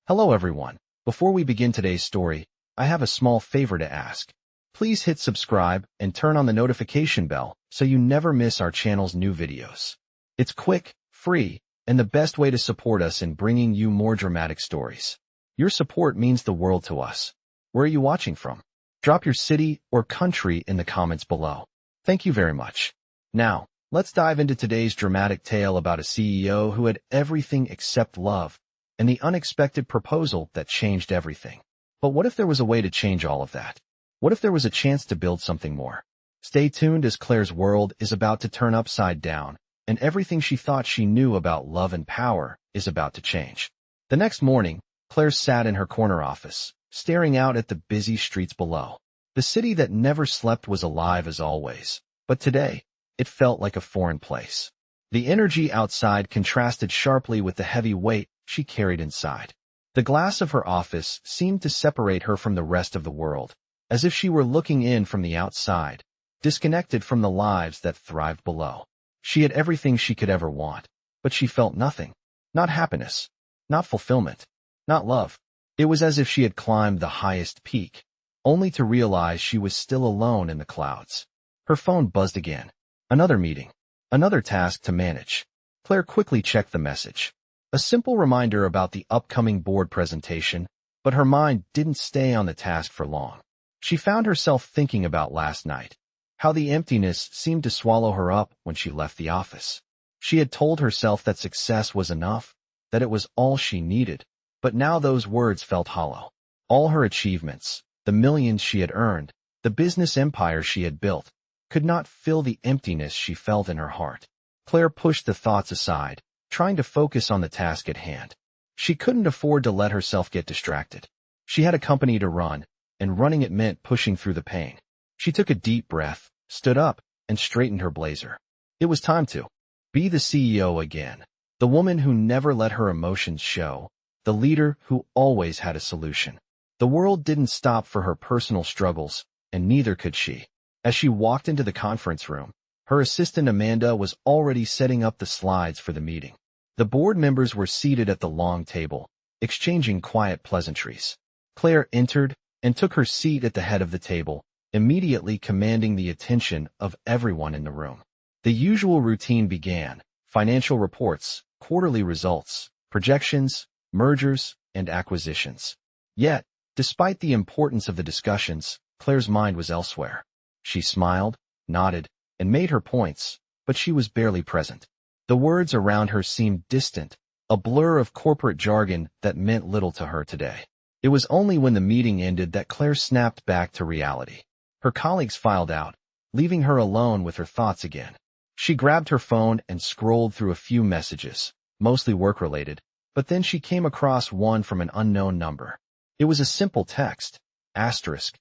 Hello everyone. Before we begin today's story, I have a small favor to ask. Please hit subscribe and turn on the notification bell so you never miss our channel's new videos. It's quick, free, and the best way to support us in bringing you more dramatic stories. Your support means the world to us. Where are you watching from? Drop your city or country in the comments below. Thank you very much. Now, let's dive into today's dramatic tale about a CEO who had everything except love, and the unexpected proposal that changed everything. But what if there was a way to change all of that? What if there was a chance to build something more? Stay tuned as Claire's world is about to turn upside down, and everything she thought she knew about love and power is about to change. The next morning, Claire sat in her corner office, staring out at the busy streets below. The city that never slept was alive as always, but today, it felt like a foreign place. The energy outside contrasted sharply with the heavy weight she carried inside. The glass of her office seemed to separate her from the rest of the world, as if she were looking in from the outside, disconnected from the lives that thrived below. She had everything she could ever want, but she felt nothing. Not happiness, not fulfillment, not love. It was as if she had climbed the highest peak, only to realize she was still alone in the clouds. Her phone buzzed again. Another meeting, another task to manage. Claire quickly checked the message. A simple reminder about the upcoming board presentation, but her mind didn't stay on the task for long. She found herself thinking about last night, how the emptiness seemed to swallow her up when she left the office. She had told herself that success was enough, that it was all she needed, but now those words felt hollow. All her achievements, the millions she had earned, the business empire she had built, could not fill the emptiness she felt in her heart. Claire pushed the thoughts aside, trying to focus on the task at hand. She couldn't afford to let herself get distracted. She had a company to run, and running it meant pushing through the pain. She took a deep breath, stood up, and straightened her blazer. It was time to be the CEO again, the woman who never let her emotions show, the leader who always had a solution. The world didn't stop for her personal struggles, and neither could she. As she walked into the conference room, her assistant Amanda was already setting up the slides for the meeting. The board members were seated at the long table, exchanging quiet pleasantries. Claire entered and took her seat at the head of the table, immediately commanding the attention of everyone in the room. The usual routine began: financial reports, quarterly results, projections, mergers, and acquisitions. Yet, despite the importance of the discussions, Claire's mind was elsewhere. She smiled, nodded, and made her points, but she was barely present. The words around her seemed distant, a blur of corporate jargon that meant little to her today. It was only when the meeting ended that Claire snapped back to reality. Her colleagues filed out, leaving her alone with her thoughts again. She grabbed her phone and scrolled through a few messages, mostly work-related, but then she came across one from an unknown number. It was a simple text: asterisk.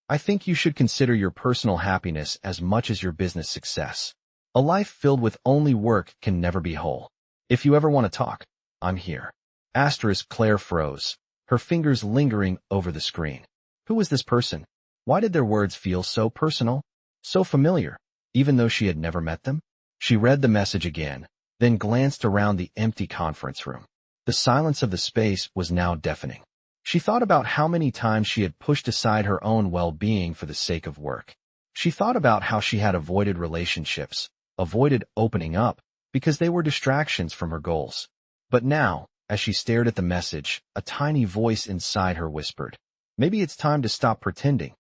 I think you should consider your personal happiness as much as your business success. A life filled with only work can never be whole. If you ever want to talk, I'm here. Asterisk. Claire froze, her fingers lingering over the screen. Who was this person? Why did their words feel so personal, so familiar, even though she had never met them? She read the message again, then glanced around the empty conference room. The silence of the space was now deafening. She thought about how many times she had pushed aside her own well-being for the sake of work. She thought about how she had avoided relationships, avoided opening up, because they were distractions from her goals. But now, as she stared at the message, a tiny voice inside her whispered, maybe it's time to stop pretending.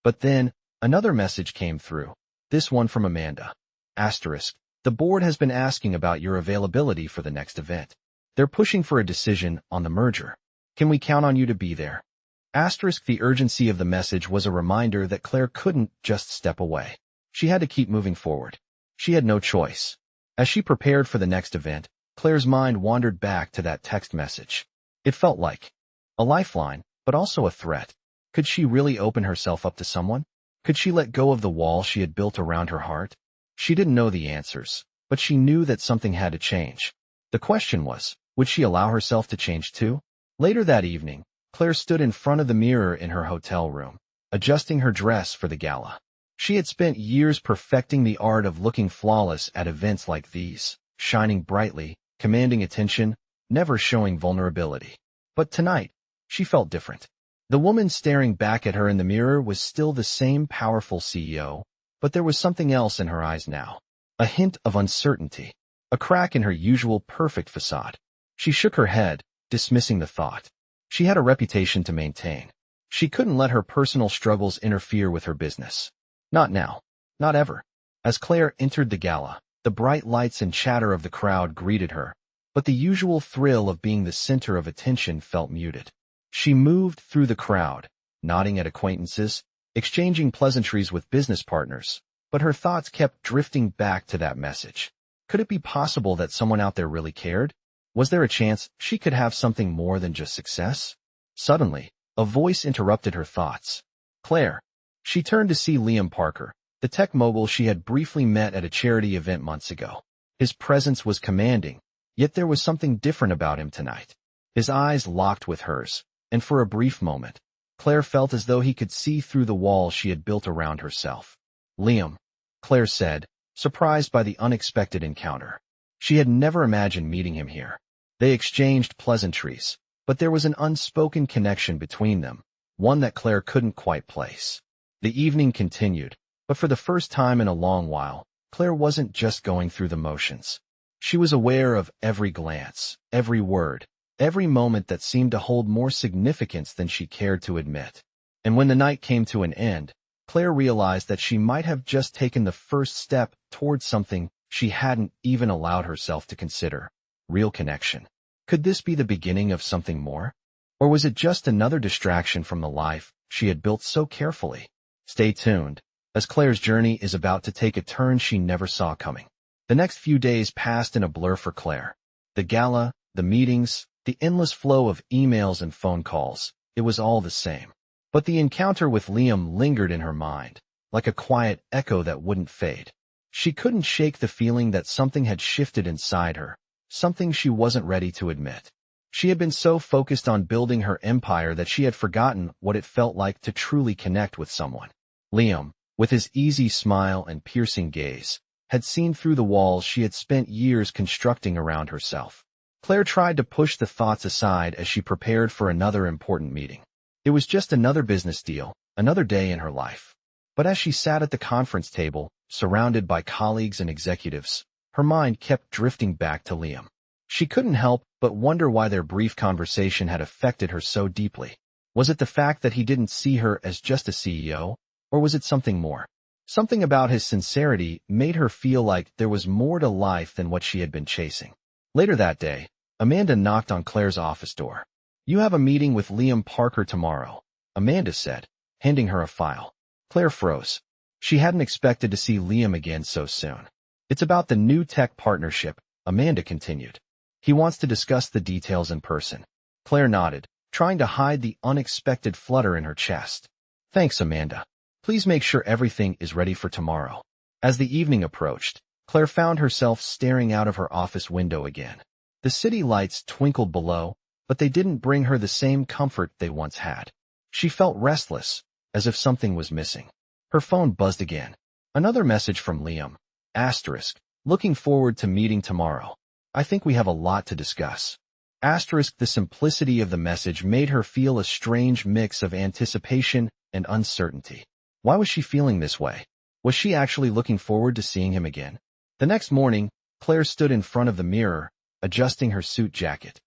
But then, another message came through, this one from Amanda. Asterisk. The board has been asking about your availability for the next event. They're pushing for a decision on the merger. Can we count on you to be there? Asterisk. The urgency of the message was a reminder that Claire couldn't just step away. She had to keep moving forward. She had no choice. As she prepared for the next event, Claire's mind wandered back to that text message. It felt like a lifeline, but also a threat. Could she really open herself up to someone? Could she let go of the wall she had built around her heart? She didn't know the answers, but she knew that something had to change. The question was, would she allow herself to change too? Later that evening, Claire stood in front of the mirror in her hotel room, adjusting her dress for the gala. She had spent years perfecting the art of looking flawless at events like these, shining brightly, commanding attention, never showing vulnerability. But tonight, she felt different. The woman staring back at her in the mirror was still the same powerful CEO, but there was something else in her eyes now. A hint of uncertainty. A crack in her usual perfect facade. She shook her head, dismissing the thought. She had a reputation to maintain. She couldn't let her personal struggles interfere with her business. Not now. Not ever. As Claire entered the gala, the bright lights and chatter of the crowd greeted her, but the usual thrill of being the center of attention felt muted. She moved through the crowd, nodding at acquaintances, exchanging pleasantries with business partners, but her thoughts kept drifting back to that message. Could it be possible that someone out there really cared? Was there a chance she could have something more than just success? Suddenly, a voice interrupted her thoughts. Claire. She turned to see Liam Parker, the tech mogul she had briefly met at a charity event months ago. His presence was commanding, yet there was something different about him tonight. His eyes locked with hers, and for a brief moment, Claire felt as though he could see through the wall she had built around herself. Liam, Claire said, surprised by the unexpected encounter. She had never imagined meeting him here. They exchanged pleasantries, but there was an unspoken connection between them, one that Claire couldn't quite place. The evening continued, but for the first time in a long while, Claire wasn't just going through the motions. She was aware of every glance, every word, every moment that seemed to hold more significance than she cared to admit. And when the night came to an end, Claire realized that she might have just taken the first step towards something she hadn't even allowed herself to consider. Real connection. Could this be the beginning of something more? Or was it just another distraction from the life she had built so carefully? Stay tuned, as Claire's journey is about to take a turn she never saw coming. The next few days passed in a blur for Claire. The gala, the meetings, the endless flow of emails and phone calls, it was all the same. But the encounter with Liam lingered in her mind, like a quiet echo that wouldn't fade. She couldn't shake the feeling that something had shifted inside her, something she wasn't ready to admit. She had been so focused on building her empire that she had forgotten what it felt like to truly connect with someone. Liam, with his easy smile and piercing gaze, had seen through the walls she had spent years constructing around herself. Claire tried to push the thoughts aside as she prepared for another important meeting. It was just another business deal, another day in her life. But as she sat at the conference table, surrounded by colleagues and executives, her mind kept drifting back to Liam. She couldn't help but wonder why their brief conversation had affected her so deeply. Was it the fact that he didn't see her as just a CEO, or was it something more? Something about his sincerity made her feel like there was more to life than what she had been chasing. Later that day, Amanda knocked on Claire's office door. "You have a meeting with Liam Parker tomorrow," Amanda said, handing her a file. Claire froze. She hadn't expected to see Liam again so soon. "It's about the new tech partnership," Amanda continued. "He wants to discuss the details in person." Claire nodded, trying to hide the unexpected flutter in her chest. "Thanks, Amanda. Please make sure everything is ready for tomorrow." As the evening approached, Claire found herself staring out of her office window again. The city lights twinkled below, but they didn't bring her the same comfort they once had. She felt restless, as if something was missing. Her phone buzzed again. Another message from Liam. Asterisk. "Looking forward to meeting tomorrow. I think we have a lot to discuss." Asterisk. The simplicity of the message made her feel a strange mix of anticipation and uncertainty. Why was she feeling this way? Was she actually looking forward to seeing him again? The next morning, Claire stood in front of the mirror, adjusting her suit jacket.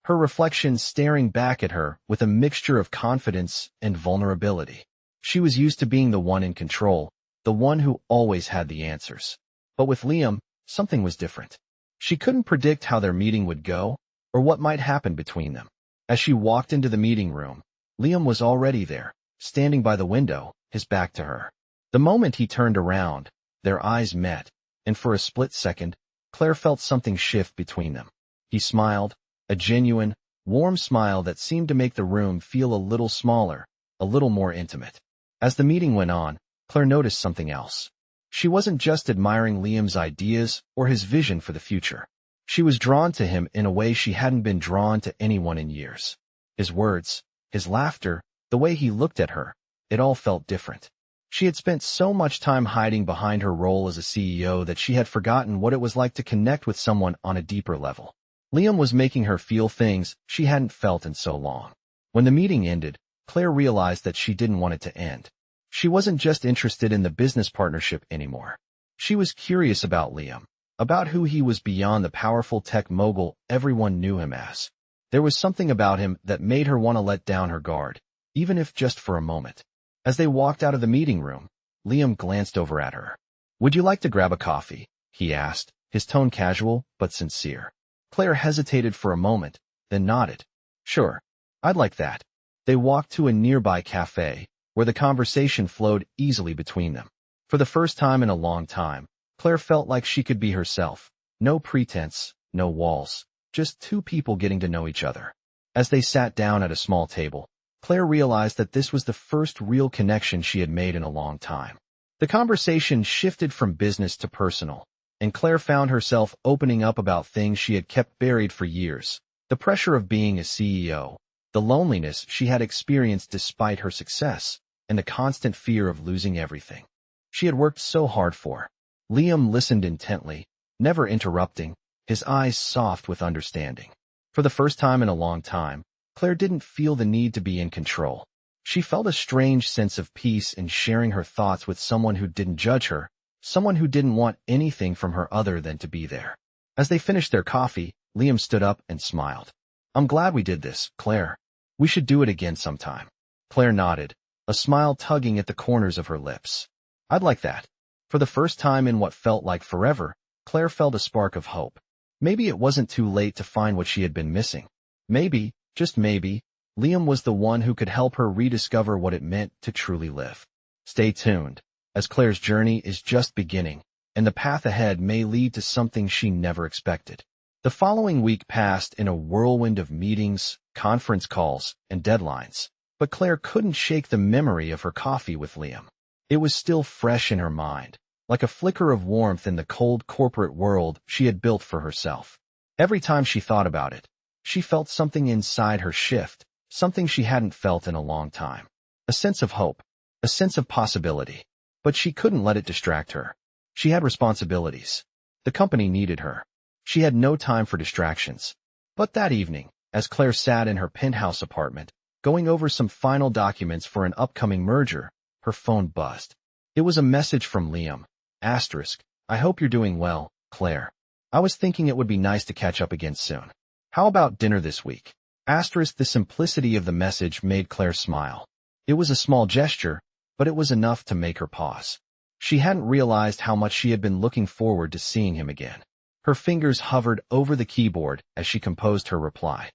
Her reflection staring back at her with a mixture of confidence and vulnerability. She was used to being the one in control, the one who always had the answers. But with Liam, something was different. She couldn't predict how their meeting would go, or what might happen between them. As she walked into the meeting room, Liam was already there, standing by the window, his back to her. The moment he turned around, their eyes met, and for a split second, Claire felt something shift between them. He smiled, a genuine, warm smile that seemed to make the room feel a little smaller, a little more intimate. As the meeting went on, Claire noticed something else. She wasn't just admiring Liam's ideas or his vision for the future. She was drawn to him in a way she hadn't been drawn to anyone in years. His words, his laughter, the way he looked at her, it all felt different. She had spent so much time hiding behind her role as a CEO that she had forgotten what it was like to connect with someone on a deeper level. Liam was making her feel things she hadn't felt in so long. When the meeting ended, Claire realized that she didn't want it to end. She wasn't just interested in the business partnership anymore. She was curious about Liam, about who he was beyond the powerful tech mogul everyone knew him as. There was something about him that made her want to let down her guard, even if just for a moment. As they walked out of the meeting room, Liam glanced over at her. "Would you like to grab a coffee?" he asked, his tone casual but sincere. Claire hesitated for a moment, then nodded. "Sure, I'd like that." They walked to a nearby cafe, where the conversation flowed easily between them. For the first time in a long time, Claire felt like she could be herself. No pretense, no walls, just two people getting to know each other. As they sat down at a small table, Claire realized that this was the first real connection she had made in a long time. The conversation shifted from business to personal, and Claire found herself opening up about things she had kept buried for years. The pressure of being a CEO, the loneliness she had experienced despite her success, and the constant fear of losing everything she had worked so hard for. Liam listened intently, never interrupting, his eyes soft with understanding. For the first time in a long time, Claire didn't feel the need to be in control. She felt a strange sense of peace in sharing her thoughts with someone who didn't judge her, someone who didn't want anything from her other than to be there. As they finished their coffee, Liam stood up and smiled. "I'm glad we did this, Claire. We should do it again sometime." Claire nodded, a smile tugging at the corners of her lips. "I'd like that." For the first time in what felt like forever, Claire felt a spark of hope. Maybe it wasn't too late to find what she had been missing. Maybe, just maybe, Liam was the one who could help her rediscover what it meant to truly live. Stay tuned, as Claire's journey is just beginning, and the path ahead may lead to something she never expected. The following week passed in a whirlwind of meetings, conference calls, and deadlines, but Claire couldn't shake the memory of her coffee with Liam. It was still fresh in her mind, like a flicker of warmth in the cold corporate world she had built for herself. Every time she thought about it, she felt something inside her shift, something she hadn't felt in a long time. A sense of hope, a sense of possibility. But she couldn't let it distract her. She had responsibilities. The company needed her. She had no time for distractions. But that evening, as Claire sat in her penthouse apartment, going over some final documents for an upcoming merger, her phone buzzed. It was a message from Liam. "I hope you're doing well, Claire. I was thinking it would be nice to catch up again soon. How about dinner this week?" The simplicity of the message made Claire smile. It was a small gesture, but it was enough to make her pause. She hadn't realized how much she had been looking forward to seeing him again. Her fingers hovered over the keyboard as she composed her reply.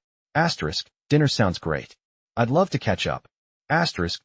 "Dinner sounds great. I'd love to catch up."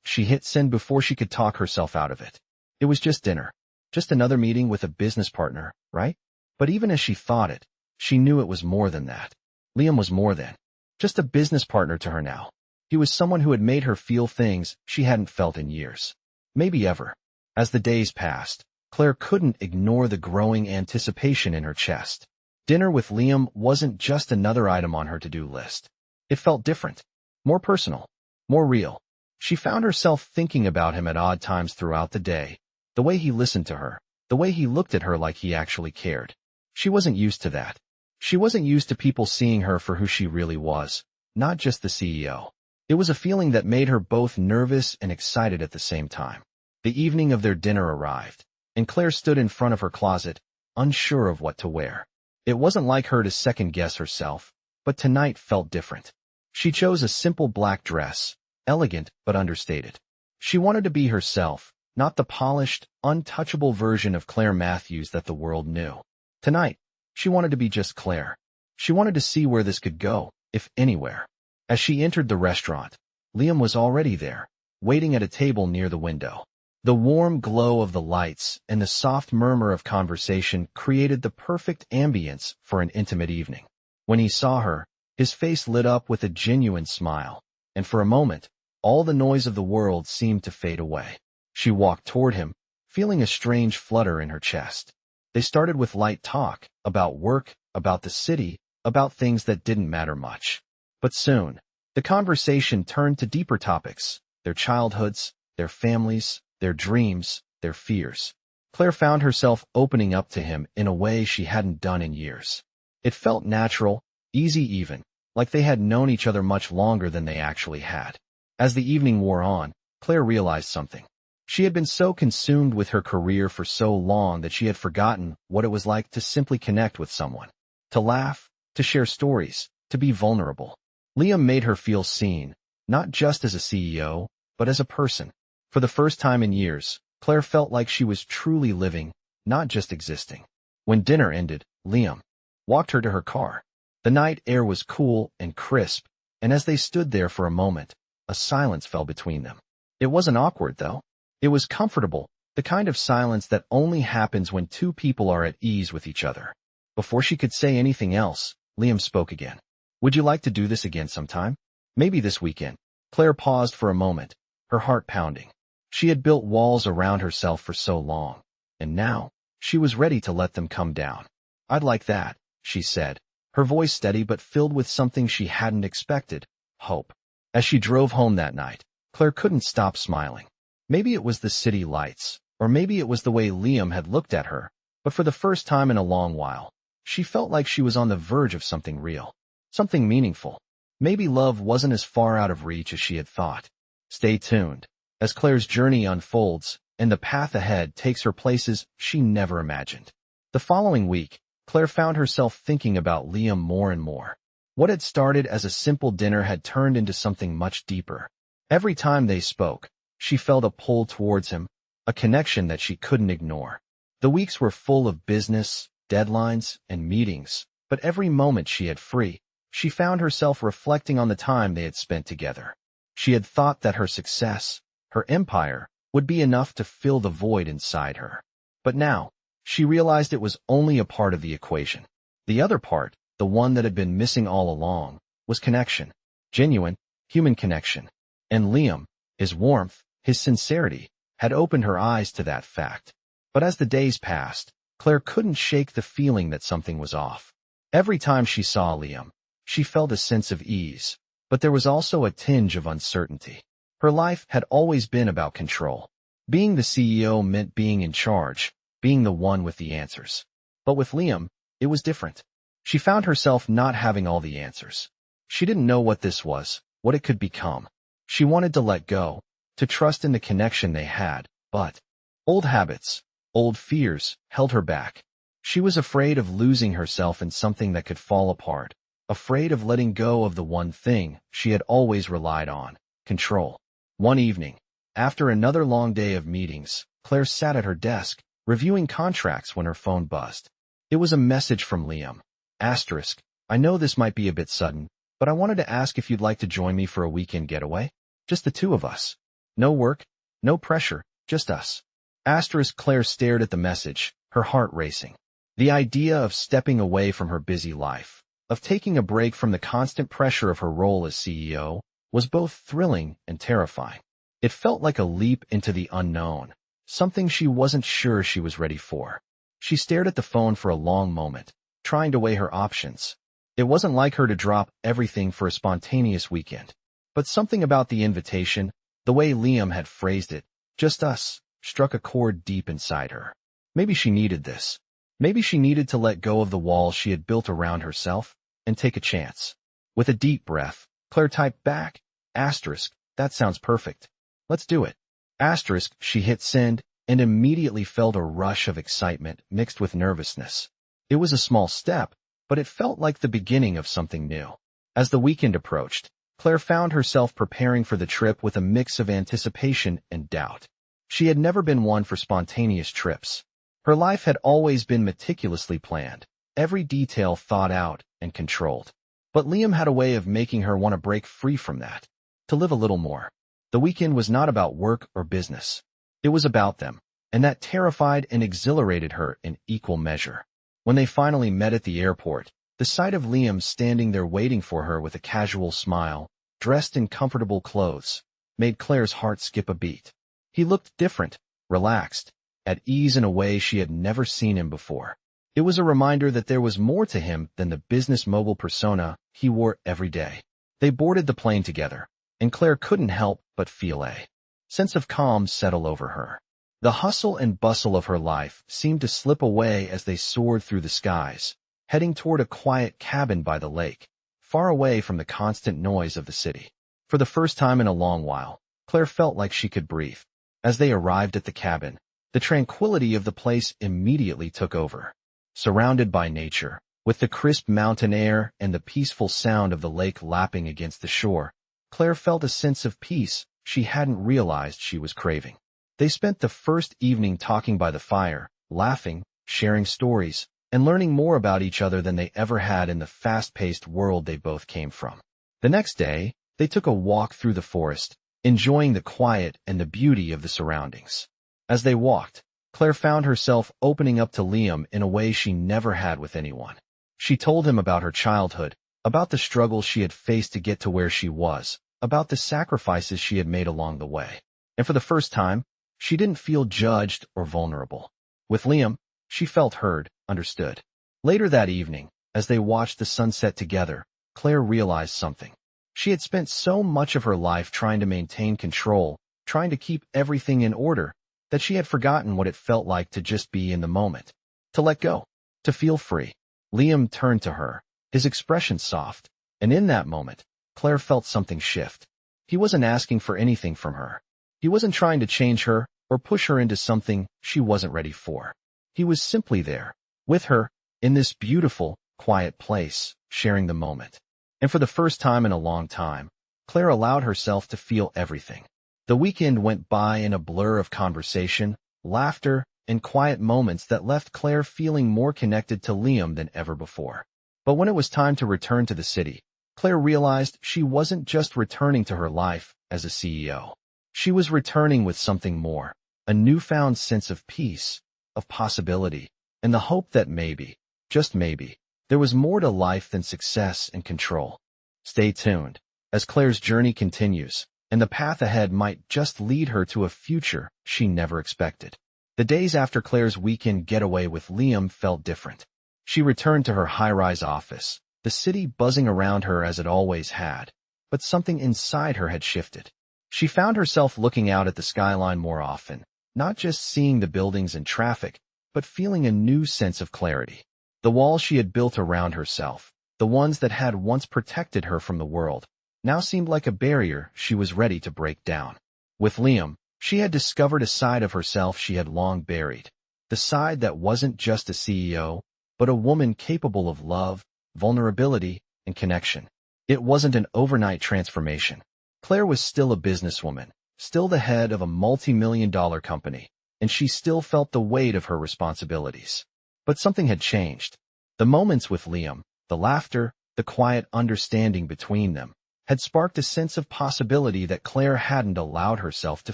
She hit send before she could talk herself out of it. It was just dinner. Just another meeting with a business partner, right? But even as she thought it, she knew it was more than that. Liam was more than just a business partner to her now. He was someone who had made her feel things she hadn't felt in years. Maybe ever. As the days passed, Claire couldn't ignore the growing anticipation in her chest. Dinner with Liam wasn't just another item on her to-do list. It felt different, more personal, more real. She found herself thinking about him at odd times throughout the day, the way he listened to her, the way he looked at her like he actually cared. She wasn't used to that. She wasn't used to people seeing her for who she really was, not just the CEO. It was a feeling that made her both nervous and excited at the same time. The evening of their dinner arrived, and Claire stood in front of her closet, unsure of what to wear. It wasn't like her to second-guess herself, but tonight felt different. She chose a simple black dress, elegant but understated. She wanted to be herself, not the polished, untouchable version of Claire Matthews that the world knew. Tonight, she wanted to be just Claire. She wanted to see where this could go, if anywhere. As she entered the restaurant, Liam was already there, waiting at a table near the window. The warm glow of the lights and the soft murmur of conversation created the perfect ambience for an intimate evening. When he saw her, his face lit up with a genuine smile, and for a moment, all the noise of the world seemed to fade away. She walked toward him, feeling a strange flutter in her chest. They started with light talk, about work, about the city, about things that didn't matter much. But soon, the conversation turned to deeper topics, their childhoods, their families, their dreams, their fears. Claire found herself opening up to him in a way she hadn't done in years. It felt natural, easy even, like they had known each other much longer than they actually had. As the evening wore on, Claire realized something. She had been so consumed with her career for so long that she had forgotten what it was like to simply connect with someone. To laugh, to share stories, to be vulnerable. Liam made her feel seen, not just as a CEO, but as a person. For the first time in years, Claire felt like she was truly living, not just existing. When dinner ended, Liam walked her to her car. The night air was cool and crisp, and as they stood there for a moment, a silence fell between them. It wasn't awkward, though. It was comfortable, the kind of silence that only happens when two people are at ease with each other. Before she could say anything else, Liam spoke again. Would you like to do this again sometime? Maybe this weekend. Claire paused for a moment, her heart pounding. She had built walls around herself for so long, and now, she was ready to let them come down. I'd like that, she said, her voice steady but filled with something she hadn't expected, hope. As she drove home that night, Claire couldn't stop smiling. Maybe it was the city lights, or maybe it was the way Liam had looked at her, but for the first time in a long while, she felt like she was on the verge of something real, something meaningful. Maybe love wasn't as far out of reach as she had thought. Stay tuned, as Claire's journey unfolds, and the path ahead takes her places she never imagined. The following week, Claire found herself thinking about Liam more and more. What had started as a simple dinner had turned into something much deeper. Every time they spoke, she felt a pull towards him, a connection that she couldn't ignore. The weeks were full of business, deadlines, and meetings, but every moment she had free, she found herself reflecting on the time they had spent together. She had thought that her success, her empire, would be enough to fill the void inside her. But now, she realized it was only a part of the equation. The other part, the one that had been missing all along, was connection. Genuine, human connection. And Liam, his warmth, his sincerity, had opened her eyes to that fact. But as the days passed, Claire couldn't shake the feeling that something was off. Every time she saw Liam, she felt a sense of ease, but there was also a tinge of uncertainty. Her life had always been about control. Being the CEO meant being in charge, being the one with the answers. But with Liam, it was different. She found herself not having all the answers. She didn't know what this was, what it could become. She wanted to let go, to trust in the connection they had, but old habits, old fears, held her back. She was afraid of losing herself in something that could fall apart, afraid of letting go of the one thing she had always relied on, control. One evening, after another long day of meetings, Claire sat at her desk, reviewing contracts when her phone buzzed. It was a message from Liam. Asterisk, I know this might be a bit sudden, but I wanted to ask if you'd like to join me for a weekend getaway? Just the two of us. No work, no pressure, just us. Asterisk. Claire stared at the message, her heart racing. The idea of stepping away from her busy life, of taking a break from the constant pressure of her role as CEO, was both thrilling and terrifying. It felt like a leap into the unknown, something she wasn't sure she was ready for. She stared at the phone for a long moment, trying to weigh her options. It wasn't like her to drop everything for a spontaneous weekend. But something about the invitation, the way Liam had phrased it, just us, struck a chord deep inside her. Maybe she needed this. Maybe she needed to let go of the walls she had built around herself and take a chance. With a deep breath, Claire typed back, asterisk, that sounds perfect. Let's do it. Asterisk. She hit send and immediately felt a rush of excitement mixed with nervousness. It was a small step, but it felt like the beginning of something new. As the weekend approached, Claire found herself preparing for the trip with a mix of anticipation and doubt. She had never been one for spontaneous trips. Her life had always been meticulously planned, every detail thought out and controlled. But Liam had a way of making her want to break free from that, to live a little more. The weekend was not about work or business. It was about them, and that terrified and exhilarated her in equal measure. When they finally met at the airport, the sight of Liam standing there waiting for her with a casual smile, dressed in comfortable clothes, made Claire's heart skip a beat. He looked different, relaxed, at ease in a way she had never seen him before. It was a reminder that there was more to him than the business mogul persona he wore every day. They boarded the plane together, and Claire couldn't help but feel a sense of calm settle over her. The hustle and bustle of her life seemed to slip away as they soared through the skies, heading toward a quiet cabin by the lake, far away from the constant noise of the city. For the first time in a long while, Claire felt like she could breathe. As they arrived at the cabin, the tranquility of the place immediately took over. Surrounded by nature, with the crisp mountain air and the peaceful sound of the lake lapping against the shore, Claire felt a sense of peace she hadn't realized she was craving. They spent the first evening talking by the fire, laughing, sharing stories, and learning more about each other than they ever had in the fast-paced world they both came from. The next day, they took a walk through the forest, enjoying the quiet and the beauty of the surroundings. As they walked, Claire found herself opening up to Liam in a way she never had with anyone. She told him about her childhood, about the struggles she had faced to get to where she was, about the sacrifices she had made along the way. And for the first time, she didn't feel judged or vulnerable. With Liam, she felt heard, understood. Later that evening, as they watched the sunset together, Claire realized something. She had spent so much of her life trying to maintain control, trying to keep everything in order, that she had forgotten what it felt like to just be in the moment, to let go, to feel free. Liam turned to her, his expression soft, and in that moment, Claire felt something shift. He wasn't asking for anything from her. He wasn't trying to change her or push her into something she wasn't ready for. He was simply there, with her, in this beautiful, quiet place, sharing the moment. And for the first time in a long time, Claire allowed herself to feel everything. The weekend went by in a blur of conversation, laughter, and quiet moments that left Claire feeling more connected to Liam than ever before. But when it was time to return to the city, Claire realized she wasn't just returning to her life as a CEO. She was returning with something more, a newfound sense of peace, of possibility, and the hope that maybe, just maybe, there was more to life than success and control. Stay tuned, as Claire's journey continues, and the path ahead might just lead her to a future she never expected. The days after Claire's weekend getaway with Liam felt different. She returned to her high-rise office, the city buzzing around her as it always had, but something inside her had shifted. She found herself looking out at the skyline more often, not just seeing the buildings and traffic, but feeling a new sense of clarity. The walls she had built around herself, the ones that had once protected her from the world, now seemed like a barrier she was ready to break down. With Liam, she had discovered a side of herself she had long buried, the side that wasn't just a CEO, but a woman capable of love, vulnerability, and connection. It wasn't an overnight transformation. Claire was still a businesswoman, still the head of a multi-million-dollar company, and she still felt the weight of her responsibilities. But something had changed. The moments with Liam, the laughter, the quiet understanding between them, had sparked a sense of possibility that Claire hadn't allowed herself to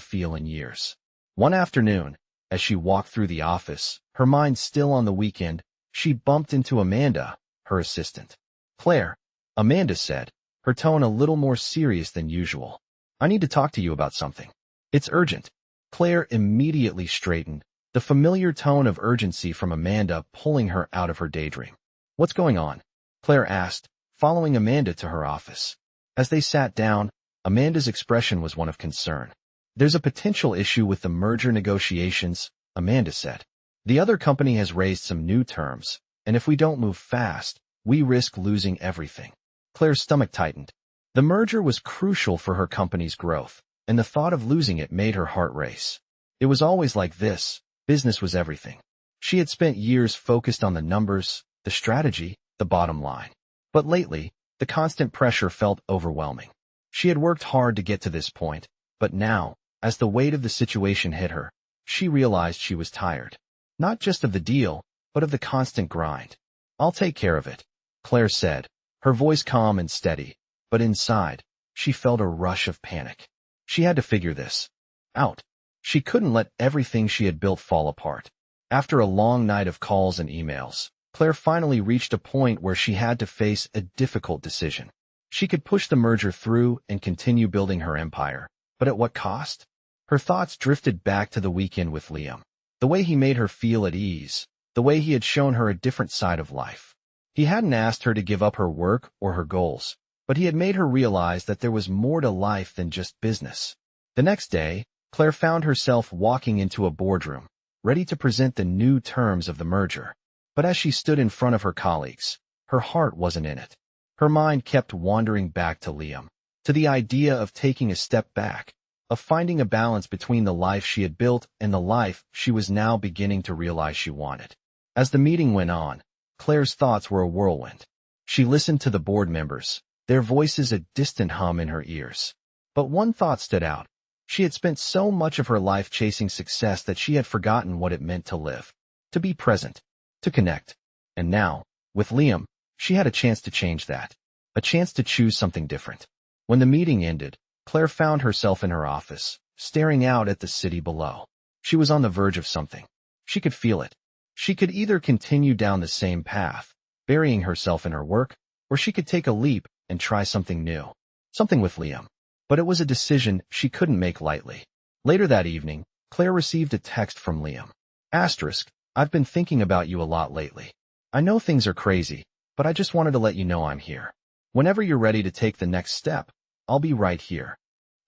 feel in years. One afternoon, as she walked through the office, her mind still on the weekend, she bumped into Amanda, her assistant. "Claire," Amanda said, her tone a little more serious than usual. "I need to talk to you about something. It's urgent." Claire immediately straightened, the familiar tone of urgency from Amanda pulling her out of her daydream. "What's going on?" Claire asked, following Amanda to her office. As they sat down, Amanda's expression was one of concern. "There's a potential issue with the merger negotiations," Amanda said. "The other company has raised some new terms, and if we don't move fast, we risk losing everything." Claire's stomach tightened. The merger was crucial for her company's growth, and the thought of losing it made her heart race. It was always like this. Business was everything. She had spent years focused on the numbers, the strategy, the bottom line. But lately, the constant pressure felt overwhelming. She had worked hard to get to this point, but now, as the weight of the situation hit her, she realized she was tired. Not just of the deal, but of the constant grind. "I'll take care of it," Claire said, her voice calm and steady, but inside, she felt a rush of panic. She had to figure this out. She couldn't let everything she had built fall apart. After a long night of calls and emails, Claire finally reached a point where she had to face a difficult decision. She could push the merger through and continue building her empire, but at what cost? Her thoughts drifted back to the weekend with Liam. The way he made her feel at ease, the way he had shown her a different side of life. He hadn't asked her to give up her work or her goals, but he had made her realize that there was more to life than just business. The next day, Claire found herself walking into a boardroom, ready to present the new terms of the merger. But as she stood in front of her colleagues, her heart wasn't in it. Her mind kept wandering back to Liam, to the idea of taking a step back, of finding a balance between the life she had built and the life she was now beginning to realize she wanted. As the meeting went on, Claire's thoughts were a whirlwind. She listened to the board members, their voices a distant hum in her ears. But one thought stood out. She had spent so much of her life chasing success that she had forgotten what it meant to live, to be present, to connect. And now, with Liam, she had a chance to change that, a chance to choose something different. When the meeting ended, Claire found herself in her office, staring out at the city below. She was on the verge of something. She could feel it. She could either continue down the same path, burying herself in her work, or she could take a leap and try something new, something with Liam. But it was a decision she couldn't make lightly. Later that evening, Claire received a text from Liam. Asterisk, I've been thinking about you a lot lately. I know things are crazy, but I just wanted to let you know I'm here. Whenever you're ready to take the next step, I'll be right here.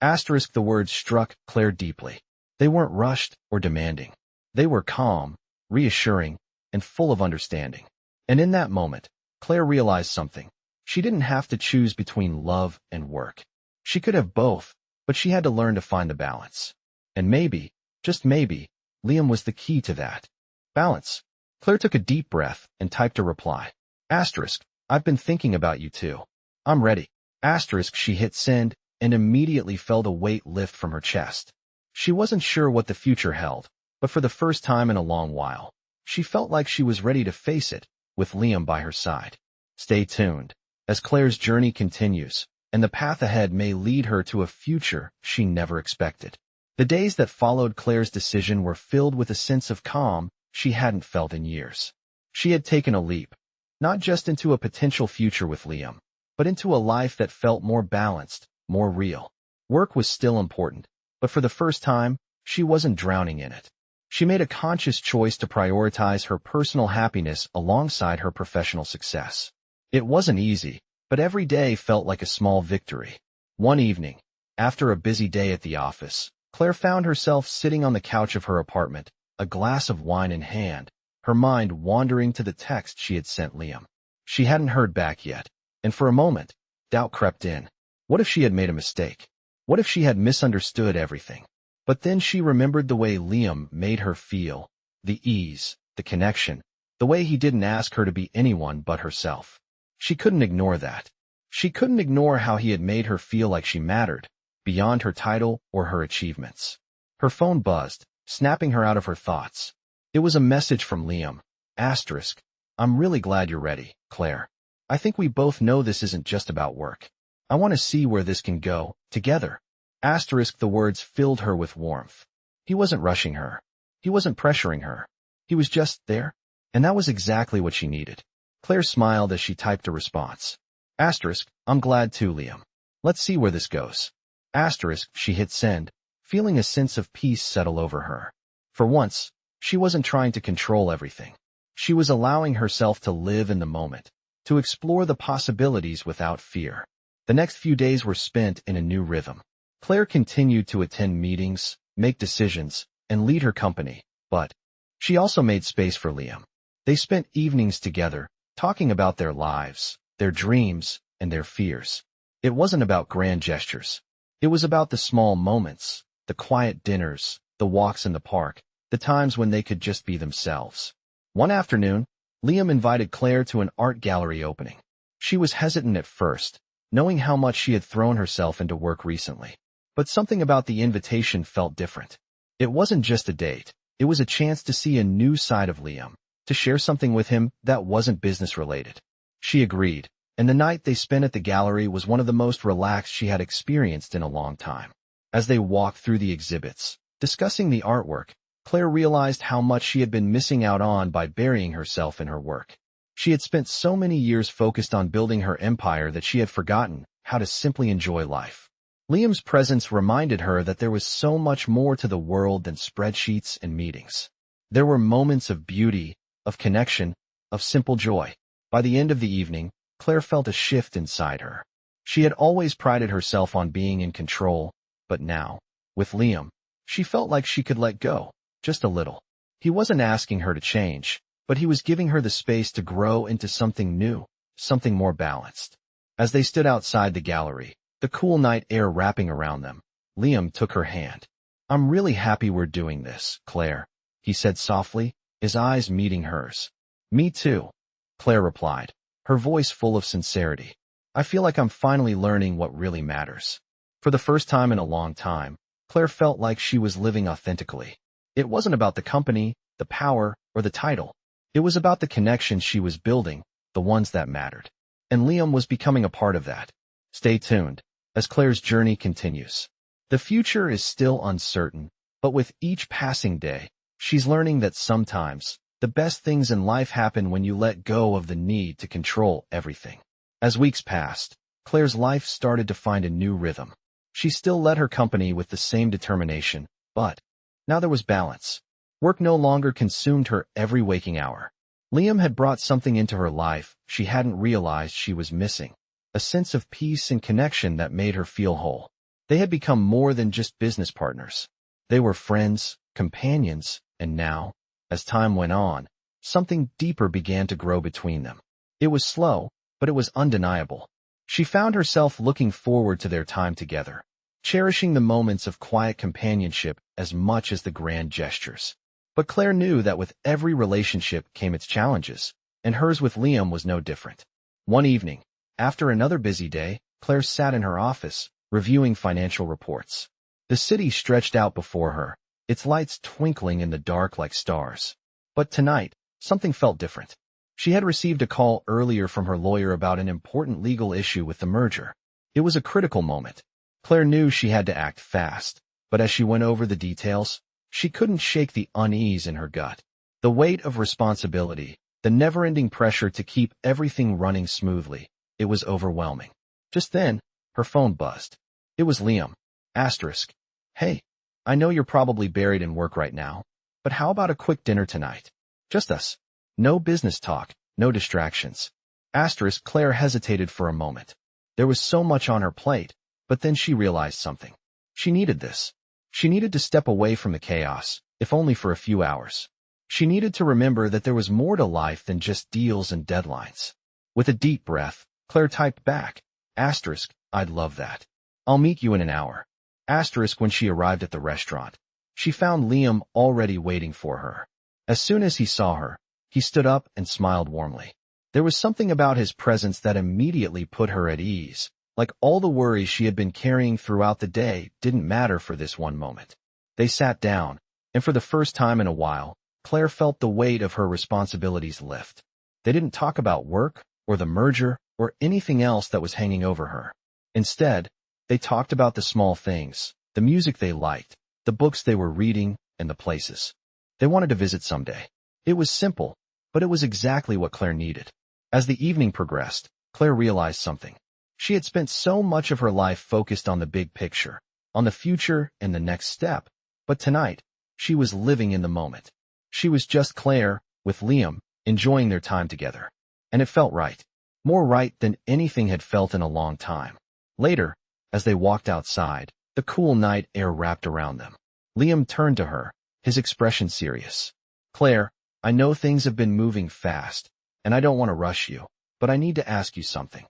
Asterisk, the words struck Claire deeply. They weren't rushed or demanding. They were calm, reassuring, and full of understanding. And in that moment, Claire realized something. She didn't have to choose between love and work. She could have both, but she had to learn to find the balance. And maybe, just maybe, Liam was the key to that. Balance. Claire took a deep breath and typed a reply. Asterisk, I've been thinking about you too. I'm ready. Asterisk, she hit send and immediately felt a weight lift from her chest. She wasn't sure what the future held, but for the first time in a long while, she felt like she was ready to face it, with Liam by her side. Stay tuned, as Claire's journey continues, and the path ahead may lead her to a future she never expected. The days that followed Claire's decision were filled with a sense of calm she hadn't felt in years. She had taken a leap, not just into a potential future with Liam, but into a life that felt more balanced, more real. Work was still important, but for the first time, she wasn't drowning in it. She made a conscious choice to prioritize her personal happiness alongside her professional success. It wasn't easy, but every day felt like a small victory. One evening, after a busy day at the office, Claire found herself sitting on the couch of her apartment, a glass of wine in hand, her mind wandering to the text she had sent Liam. She hadn't heard back yet, and for a moment, doubt crept in. What if she had made a mistake? What if she had misunderstood everything? But then she remembered the way Liam made her feel, the ease, the connection, the way he didn't ask her to be anyone but herself. She couldn't ignore that. She couldn't ignore how he had made her feel like she mattered, beyond her title or her achievements. Her phone buzzed, snapping her out of her thoughts. It was a message from Liam. Asterisk, I'm really glad you're ready, Claire. I think we both know this isn't just about work. I want to see where this can go, together. Asterisk, the words filled her with warmth. He wasn't rushing her. He wasn't pressuring her. He was just there, and that was exactly what she needed. Claire smiled as she typed a response. Asterisk, I'm glad too, Liam. Let's see where this goes. Asterisk, she hit send, feeling a sense of peace settle over her. For once, she wasn't trying to control everything. She was allowing herself to live in the moment, to explore the possibilities without fear. The next few days were spent in a new rhythm. Claire continued to attend meetings, make decisions, and lead her company, but she also made space for Liam. They spent evenings together, talking about their lives, their dreams, and their fears. It wasn't about grand gestures. It was about the small moments, the quiet dinners, the walks in the park, the times when they could just be themselves. One afternoon, Liam invited Claire to an art gallery opening. She was hesitant at first, knowing how much she had thrown herself into work recently. But something about the invitation felt different. It wasn't just a date. It was a chance to see a new side of Liam, to share something with him that wasn't business-related. She agreed, and the night they spent at the gallery was one of the most relaxed she had experienced in a long time. As they walked through the exhibits, discussing the artwork, Claire realized how much she had been missing out on by burying herself in her work. She had spent so many years focused on building her empire that she had forgotten how to simply enjoy life. Liam's presence reminded her that there was so much more to the world than spreadsheets and meetings. There were moments of beauty, of connection, of simple joy. By the end of the evening, Claire felt a shift inside her. She had always prided herself on being in control, but now, with Liam, she felt like she could let go, just a little. He wasn't asking her to change, but he was giving her the space to grow into something new, something more balanced. As they stood outside the gallery, the cool night air wrapping around them, Liam took her hand. "I'm really happy we're doing this, Claire," he said softly, his eyes meeting hers. "Me too," Claire replied, her voice full of sincerity. "I feel like I'm finally learning what really matters." For the first time in a long time, Claire felt like she was living authentically. It wasn't about the company, the power, or the title. It was about the connections she was building, the ones that mattered. And Liam was becoming a part of that. Stay tuned, as Claire's journey continues. The future is still uncertain, but with each passing day, she's learning that sometimes, the best things in life happen when you let go of the need to control everything. As weeks passed, Claire's life started to find a new rhythm. She still led her company with the same determination, but now there was balance. Work no longer consumed her every waking hour. Liam had brought something into her life she hadn't realized she was missing, a sense of peace and connection that made her feel whole. They had become more than just business partners. They were friends, companions, and now, as time went on, something deeper began to grow between them. It was slow, but it was undeniable. She found herself looking forward to their time together, cherishing the moments of quiet companionship as much as the grand gestures. But Claire knew that with every relationship came its challenges, and hers with Liam was no different. One evening, after another busy day, Claire sat in her office, reviewing financial reports. The city stretched out before her, its lights twinkling in the dark like stars. But tonight, something felt different. She had received a call earlier from her lawyer about an important legal issue with the merger. It was a critical moment. Claire knew she had to act fast, but as she went over the details, she couldn't shake the unease in her gut. The weight of responsibility, the never-ending pressure to keep everything running smoothly, it was overwhelming. Just then, her phone buzzed. It was Liam. Asterisk. "Hey, I know you're probably buried in work right now, but how about a quick dinner tonight? Just us. No business talk, no distractions." Asterisk. Claire hesitated for a moment. There was so much on her plate, but then she realized something. She needed this. She needed to step away from the chaos, if only for a few hours. She needed to remember that there was more to life than just deals and deadlines. With a deep breath, Claire typed back, asterisk, "I'd love that. I'll meet you in an hour." Asterisk. When she arrived at the restaurant, she found Liam already waiting for her. As soon as he saw her, he stood up and smiled warmly. There was something about his presence that immediately put her at ease. Like all the worries she had been carrying throughout the day didn't matter for this one moment. They sat down, and for the first time in a while, Claire felt the weight of her responsibilities lift. They didn't talk about work, or the merger, or anything else that was hanging over her. Instead, they talked about the small things, the music they liked, the books they were reading, and the places they wanted to visit someday. It was simple, but it was exactly what Claire needed. As the evening progressed, Claire realized something. She had spent so much of her life focused on the big picture, on the future and the next step, but tonight, she was living in the moment. She was just Claire, with Liam, enjoying their time together. And it felt right. More right than anything had felt in a long time. Later, as they walked outside, the cool night air wrapped around them. Liam turned to her, his expression serious. "Claire, I know things have been moving fast, and I don't want to rush you, but I need to ask you something."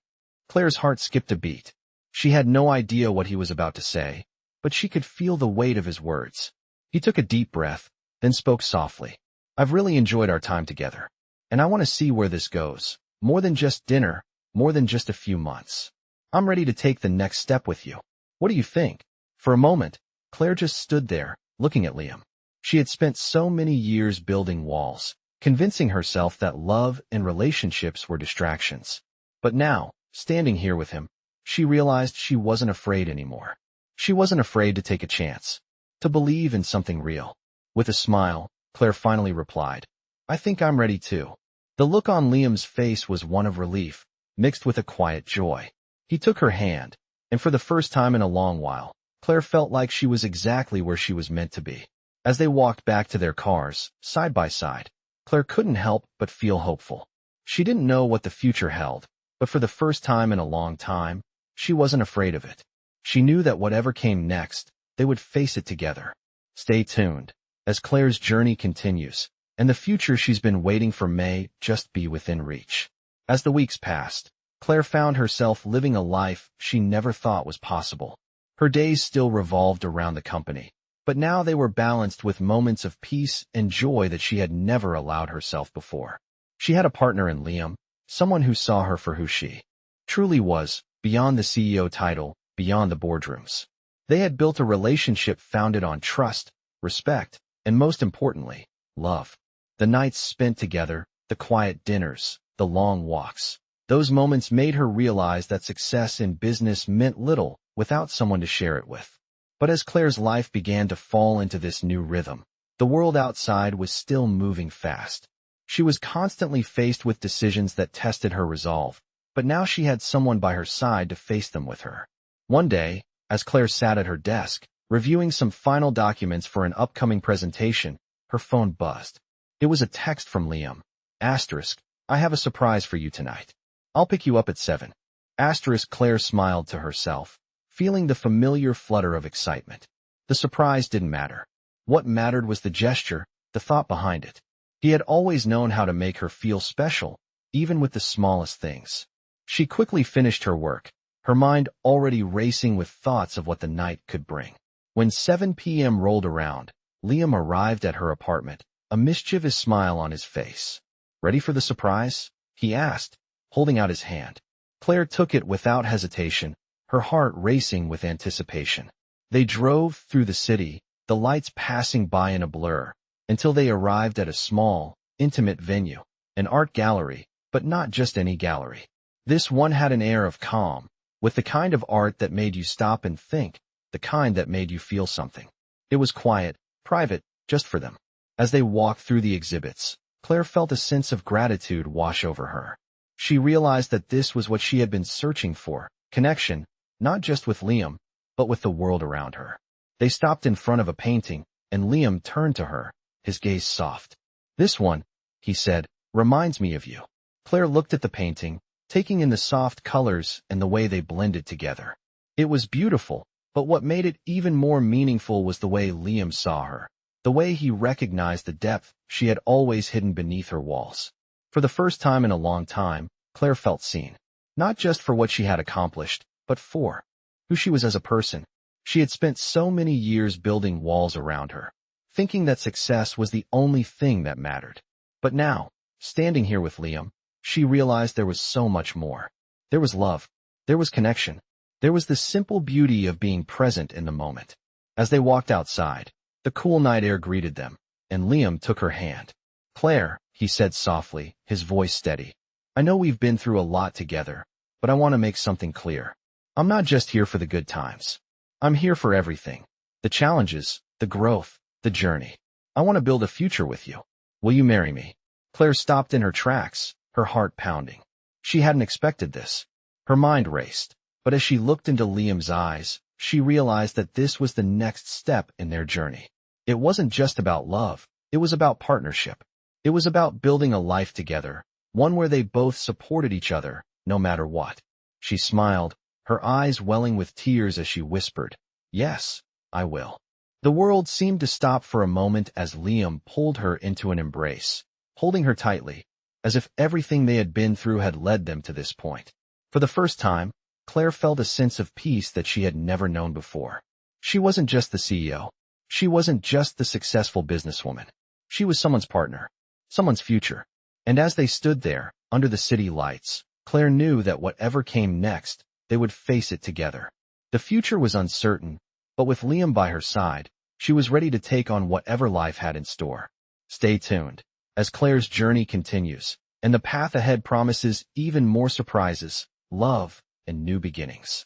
Claire's heart skipped a beat. She had no idea what he was about to say, but she could feel the weight of his words. He took a deep breath, then spoke softly. "I've really enjoyed our time together, and I want to see where this goes. More than just dinner, more than just a few months. I'm ready to take the next step with you. What do you think?" For a moment, Claire just stood there, looking at Liam. She had spent so many years building walls, convincing herself that love and relationships were distractions. But now, standing here with him, she realized she wasn't afraid anymore. She wasn't afraid to take a chance, to believe in something real. With a smile, Claire finally replied, "I think I'm ready too." The look on Liam's face was one of relief, mixed with a quiet joy. He took her hand, and for the first time in a long while, Claire felt like she was exactly where she was meant to be. As they walked back to their cars, side by side, Claire couldn't help but feel hopeful. She didn't know what the future held, but for the first time in a long time, she wasn't afraid of it. She knew that whatever came next, they would face it together. Stay tuned, as Claire's journey continues, and the future she's been waiting for may just be within reach. As the weeks passed, Claire found herself living a life she never thought was possible. Her days still revolved around the company, but now they were balanced with moments of peace and joy that she had never allowed herself before. She had a partner in Liam, someone who saw her for who she truly was, beyond the CEO title, beyond the boardrooms. They had built a relationship founded on trust, respect, and most importantly, love. The nights spent together, the quiet dinners, the long walks. Those moments made her realize that success in business meant little without someone to share it with. But as Claire's life began to fall into this new rhythm, the world outside was still moving fast. She was constantly faced with decisions that tested her resolve, but now she had someone by her side to face them with her. One day, as Claire sat at her desk, reviewing some final documents for an upcoming presentation, her phone buzzed. It was a text from Liam. I have a surprise for you tonight. I'll pick you up at 7. Claire smiled to herself, feeling the familiar flutter of excitement. The surprise didn't matter. What mattered was the gesture, the thought behind it. He had always known how to make her feel special, even with the smallest things. She quickly finished her work, her mind already racing with thoughts of what the night could bring. When 7 p.m. rolled around, Liam arrived at her apartment, a mischievous smile on his face. "Ready for the surprise?" he asked, holding out his hand. Claire took it without hesitation, her heart racing with anticipation. They drove through the city, the lights passing by in a blur, until they arrived at a small, intimate venue, an art gallery, but not just any gallery. This one had an air of calm, with the kind of art that made you stop and think, the kind that made you feel something. It was quiet, private, just for them. As they walked through the exhibits, Claire felt a sense of gratitude wash over her. She realized that this was what she had been searching for, connection, not just with Liam, but with the world around her. They stopped in front of a painting, and Liam turned to her, his gaze soft. "This one," he said, "reminds me of you." Claire looked at the painting, taking in the soft colors and the way they blended together. It was beautiful, but what made it even more meaningful was the way Liam saw her, the way he recognized the depth she had always hidden beneath her walls. For the first time in a long time, Claire felt seen, not just for what she had accomplished, but for who she was as a person. She had spent so many years building walls around her, thinking that success was the only thing that mattered. But now, standing here with Liam, she realized there was so much more. There was love. There was connection. There was the simple beauty of being present in the moment. As they walked outside, the cool night air greeted them, and Liam took her hand. "Claire," he said softly, his voice steady, "I know we've been through a lot together, but I want to make something clear. I'm not just here for the good times. I'm here for everything. The challenges, the growth, the journey. I want to build a future with you. Will you marry me?" Claire stopped in her tracks, her heart pounding. She hadn't expected this. Her mind raced, but as she looked into Liam's eyes, she realized that this was the next step in their journey. It wasn't just about love, it was about partnership. It was about building a life together, one where they both supported each other, no matter what. She smiled, her eyes welling with tears as she whispered, "Yes, I will." The world seemed to stop for a moment as Liam pulled her into an embrace, holding her tightly, as if everything they had been through had led them to this point. For the first time, Claire felt a sense of peace that she had never known before. She wasn't just the CEO. She wasn't just the successful businesswoman. She was someone's partner, someone's future. And as they stood there, under the city lights, Claire knew that whatever came next, they would face it together. The future was uncertain, but with Liam by her side, she was ready to take on whatever life had in store. Stay tuned, as Claire's journey continues, and the path ahead promises even more surprises, love, and new beginnings.